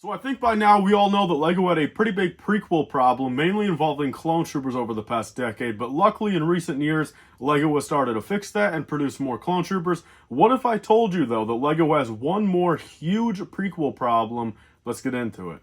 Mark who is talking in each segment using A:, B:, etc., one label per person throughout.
A: So I think by now we all know that LEGO had a pretty big prequel problem, mainly involving clone troopers over the past decade, but luckily in recent years, LEGO has started to fix that and produce more clone troopers. What if I told you, though, that LEGO has one more huge prequel problem? Let's get into it.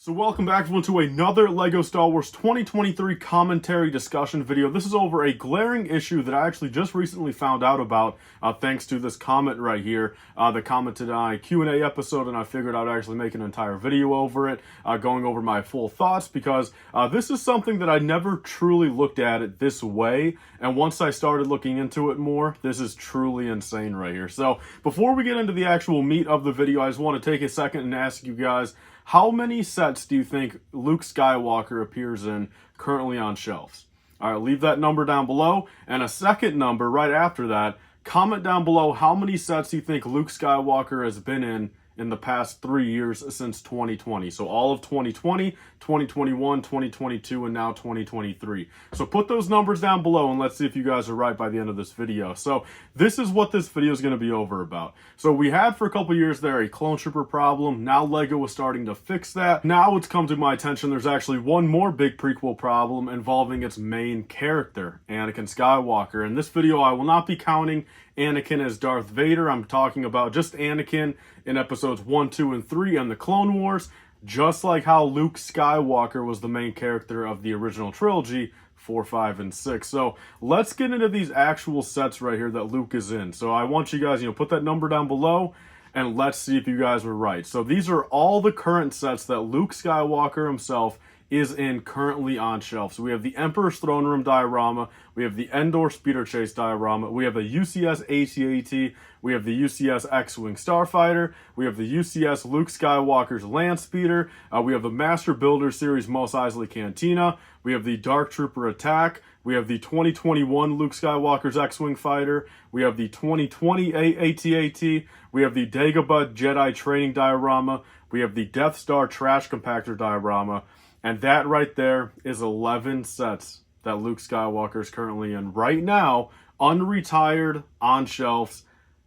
A: So welcome back everyone to another LEGO Star Wars 2023 commentary discussion video. This is over a glaring issue that I actually just recently found out about thanks to this comment right here that commented on a Q&A episode, and I figured I'd actually make an entire video over it, going over my full thoughts, because this is something that I never truly looked at it this way, and once I started looking into it more, this is truly insane right here. So before we get into the actual meat of the video, I just want to take a second and ask you guys, how many sets do you think Luke Skywalker appears in currently on shelves? All right, leave that number down below. And a second number right after that, comment down below how many sets you think Luke Skywalker has been in the past 3 years since 2020. So all of 2020, 2021, 2022, and now 2023. So put those numbers down below and let's see if you guys are right by the end of this video. So this is what this video is going to be over about. So we had for a couple years there a clone trooper problem. Now LEGO was starting to fix that. Now it's come to my attention there's actually one more big prequel problem involving its main character, Anakin Skywalker. In this video I will not be counting Anakin as Darth Vader. I'm talking about just Anakin in episodes 1, 2, and 3 and the Clone Wars, just like how Luke Skywalker was the main character of the original trilogy, 4, 5, and 6. So let's get into these actual sets right here that Luke is in. So I want you guys, put that number down below and let's see if you guys were right. So these are all the current sets that Luke Skywalker himself is in currently on shelf. So we have the Emperor's Throne Room diorama, we have the Endor Speeder Chase diorama, we have the UCS AT-AT, we have the UCS X-Wing Starfighter, we have the UCS Luke Skywalker's Land Speeder, we have the Master Builder Series Mos Eisley Cantina, we have the Dark Trooper Attack, we have the 2021 Luke Skywalker's X-Wing Fighter, we have the 2020 AT-AT, we have the Dagobah Jedi Training diorama, we have the Death Star Trash Compactor diorama, and that right there is 11 sets that Luke Skywalker is currently in right now, unretired, on shelves.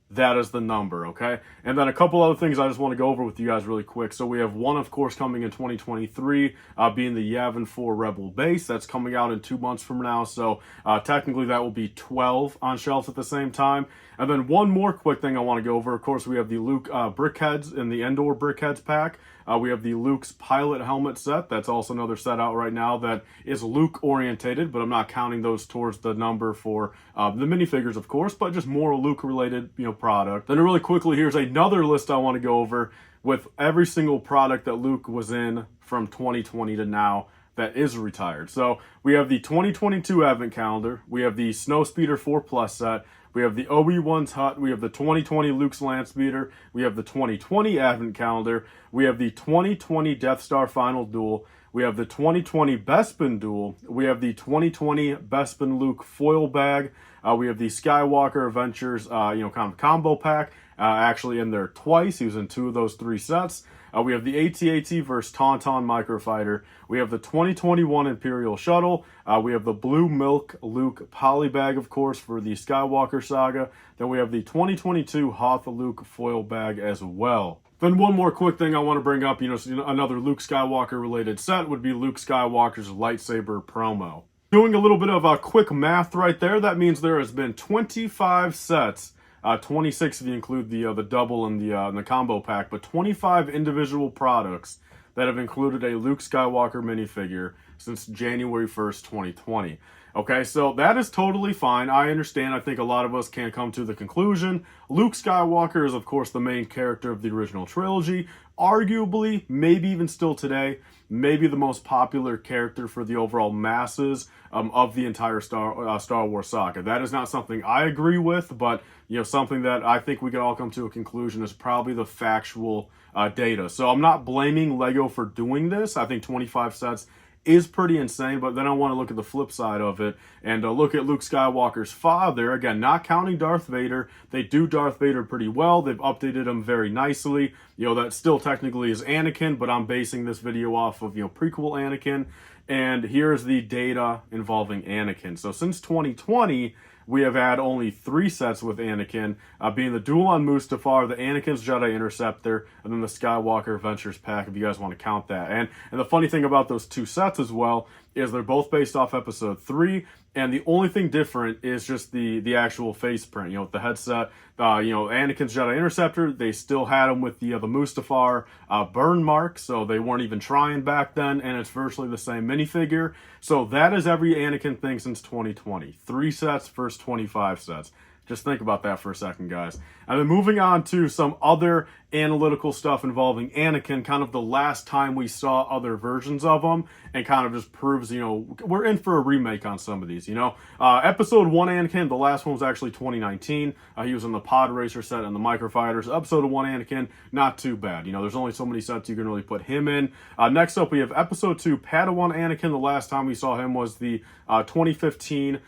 A: That is the number, okay? And then a couple other things I just want to go over with you guys really quick. So we have one, of course, coming in 2023, being the Yavin 4 Rebel Base. That's coming out in 2 months from now. So technically that will be 12 on shelves at the same time. And then one more quick thing I want to go over. Of course, we have the Luke Brickheads in the Endor Brickheads pack. We have the Luke's pilot helmet set. That's also another set out right now that is Luke orientated, but I'm not counting those towards the number for the minifigures, of course, but just more Luke related, product. Then really quickly, here's another list I want to go over with every single product that Luke was in from 2020 to now that is retired. So we have the 2022 Advent Calendar, we have the Snowspeeder 4 Plus set, we have the Obi-Wan's Hut, we have the 2020 Luke's Landspeeder, we have the 2020 Advent Calendar, we have the 2020 Death Star Final Duel, we have the 2020 Bespin Duel, we have the 2020 Bespin Luke Foil Bag, we have the Skywalker Adventures, kind of combo pack, actually in there twice. He was in 2 of those 3 sets. We have the AT-AT versus Tauntaun Microfighter. We have the 2021 Imperial Shuttle. We have the Blue Milk Luke Polybag, of course, for the Skywalker saga. Then we have the 2022 Hoth Luke Foil Bag as well. Then one more quick thing I want to bring up, another Luke Skywalker related set would be Luke Skywalker's lightsaber promo. Doing a little bit of a quick math right there, that means there has been 25 sets, 26 if you include the double and the combo pack, but 25 individual products that have included a Luke Skywalker minifigure since January 1st, 2020. Okay, so that is totally fine. I understand. I think a lot of us can come to the conclusion. Luke Skywalker is, of course, the main character of the original trilogy. Arguably, maybe even still today, maybe the most popular character for the overall masses of the entire Star Wars saga. That is not something I agree with, but something that I think we can all come to a conclusion is probably the factual data. So I'm not blaming LEGO for doing this. I think 25 sets is pretty insane, but then I want to look at the flip side of it and look at Luke Skywalker's father. Again, not counting Darth Vader. They do Darth Vader pretty well. They've updated him very nicely. That still technically is Anakin, but I'm basing this video off of, prequel Anakin. And here's the data involving Anakin. So since 2020, we have had only 3 sets with Anakin, being the Duel on Mustafar, the Anakin's Jedi Interceptor, and then the Skywalker Adventures pack, if you guys want to count that. And the funny thing about those 2 sets as well is they're both based off episode 3, and the only thing different is just the actual face print. You know, with the headset, Anakin's Jedi Interceptor, they still had them with the Mustafar burn mark, so they weren't even trying back then, and it's virtually the same minifigure. So that is every Anakin thing since 2020. 3 sets versus 25 sets. Just think about that for a second, guys. And then moving on to some other analytical stuff involving Anakin, kind of the last time we saw other versions of him, and kind of just proves, we're in for a remake on some of these, Episode 1 Anakin, the last one was actually 2019. He was in the Pod Racer set and the Microfighters. Episode 1 Anakin, not too bad. There's only so many sets you can really put him in. Next up, we have Episode 2 Padawan Anakin. The last time we saw him was the 2015,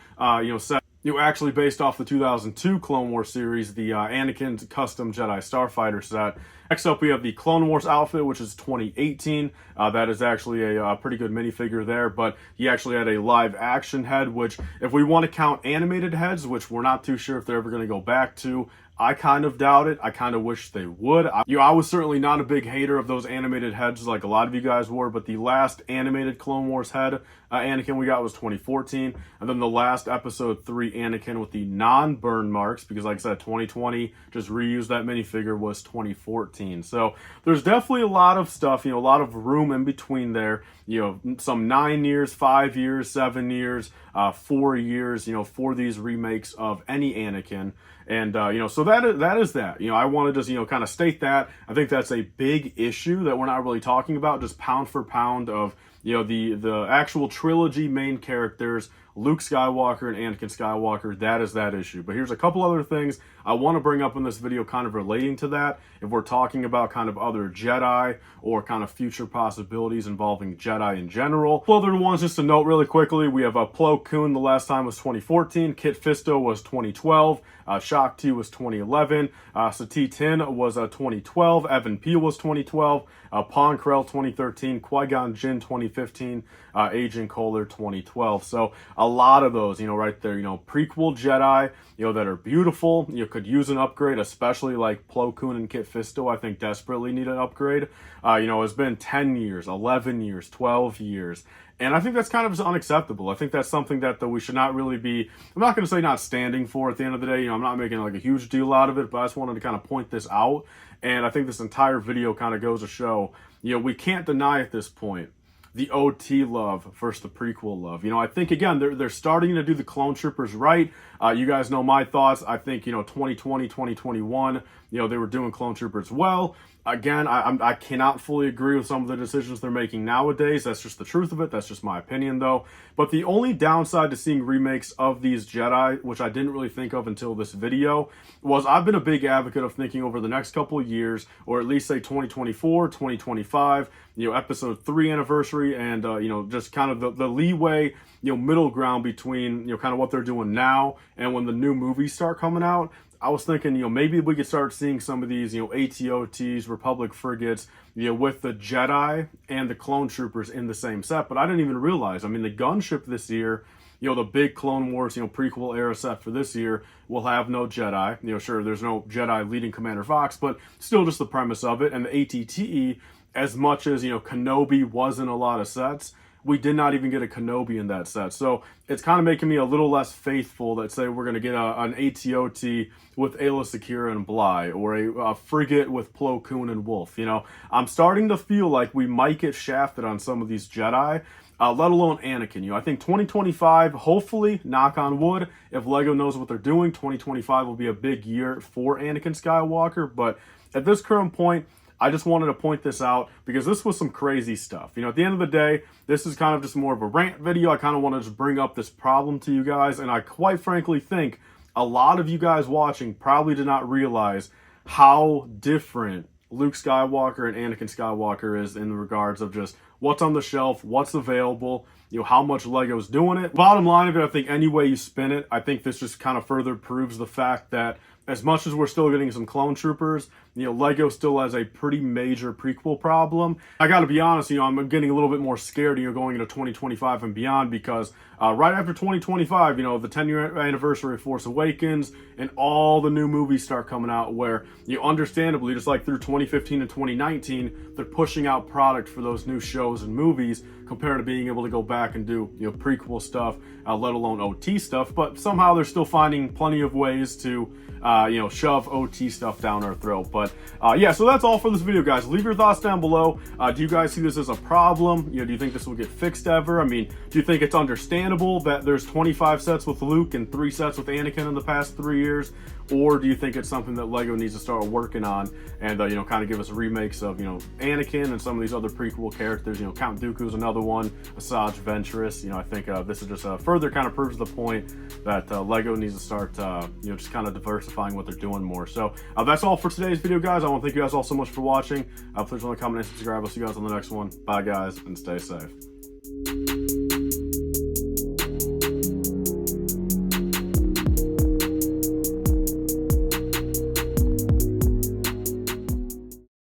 A: set. Actually based off the 2002 Clone Wars series, the Anakin's Custom Jedi Starfighter set. Next up, we have the Clone Wars outfit, which is 2018. That is actually a pretty good minifigure there, but he actually had a live action head, which if we want to count animated heads, which we're not too sure if they're ever going to go back to, I kind of doubt it. I kind of wish they would. I was certainly not a big hater of those animated heads like a lot of you guys were, but the last animated Clone Wars head Anakin we got was 2014, and then the last episode 3 Anakin with the non-burn marks, because like I said, 2020 just reused that minifigure, was 2014. So there's definitely a lot of stuff, a lot of room in between there. Some 9 years, 5 years, 7 years, 4 years, for these remakes of any Anakin. And, so that is that. I want to just, kind of state that. I think that's a big issue that we're not really talking about, just pound for pound of, the actual trilogy main characters, Luke Skywalker and Anakin Skywalker. That is that issue. But here's a couple other things I want to bring up in this video kind of relating to that. If we're talking about kind of other Jedi or kind of future possibilities involving Jedi in general. Other ones, just to note really quickly, we have Plo Koon, the last time was 2014. Kit Fisto was 2012. Shak Ti was 2011. Sati Tin was 2012. Evan Peel was 2012. Pon Krell 2013. Qui-Gon Jinn 2015. Agent Kohler 2012. So a lot of those, right there, prequel Jedi, that are beautiful. You could use an upgrade, especially like Plo Koon and Kit Fisto, I think desperately need an upgrade. It's been 10 years, 11 years, 12 years. And I think that's kind of just unacceptable. I think that's something that we should not really be, I'm not going to say not standing for at the end of the day. I'm not making like a huge deal out of it, but I just wanted to kind of point this out. And I think this entire video kind of goes to show, we can't deny at this point the OT love versus the prequel love. I think, again, they're starting to do the clone troopers right. You guys know my thoughts. I think, 2020, 2021, they were doing clone troopers well. Again, I cannot fully agree with some of the decisions they're making nowadays. That's just the truth of it. That's just my opinion, though. But the only downside to seeing remakes of these Jedi, which I didn't really think of until this video, was I've been a big advocate of thinking over the next couple of years, or at least say 2024, 2025, episode 3 anniversary, and, just kind of the leeway, middle ground between, kind of what they're doing now and when the new movies start coming out. I was thinking, maybe we could start seeing some of these, ATOTs, Republic frigates, with the Jedi and the clone troopers in the same set. But I didn't even realize, the Gunship this year, the big Clone Wars, prequel era set for this year will have no Jedi. Sure, there's no Jedi leading Commander Fox, but still just the premise of it. And the ATTE, as much as, Kenobi was in a lot of sets, we did not even get a Kenobi in that set. So it's kind of making me a little less faithful that say we're going to get an ATOT with Aayla Secura and Bly, or a frigate with Plo Koon and Wolf. I'm starting to feel like we might get shafted on some of these Jedi, let alone Anakin. I think 2025, hopefully, knock on wood, if LEGO knows what they're doing, 2025 will be a big year for Anakin Skywalker. But at this current point, I just wanted to point this out because this was some crazy stuff. At the end of the day, this is kind of just more of a rant video. I kind of want to just bring up this problem to you guys. And I quite frankly think a lot of you guys watching probably did not realize how different Luke Skywalker and Anakin Skywalker is in regards of just what's on the shelf, what's available, how much LEGO's doing it. Bottom line of it, I think any way you spin it, I think this just kind of further proves the fact that as much as we're still getting some clone troopers, you know, LEGO still has a pretty major prequel problem. I gotta be honest, you know, I'm getting a little bit more scared, you know, going into 2025 and beyond, because right after 2025, you know, the 10-year anniversary of Force Awakens and all the new movies start coming out, where, you know, understandably, just like through 2015 and 2019, they're pushing out product for those new shows and movies compared to being able to go back and do, you know, prequel stuff, let alone OT stuff. But somehow they're still finding plenty of ways to, you know, shove OT stuff down our throat. But yeah, so that's all for this video, guys. Leave your thoughts down below. Do you guys see this as a problem? You know, do you think this will get fixed ever? I mean, do you think it's understandable that there's 25 sets with Luke and 3 sets with Anakin in the past 3 years? Or do you think it's something that LEGO needs to start working on and, you know, kind of give us remakes of, you know, Anakin and some of these other prequel characters? You know, Count Dooku's another one, Asajj Ventress. You know, I think this is just further kind of proves the point that LEGO needs to start, you know, just kind of diversifying what they're doing more. So that's all for today's video, guys. I want to thank you guys all so much for watching. Please want to comment and subscribe. I'll see you guys on the next one. Bye, guys, and stay safe.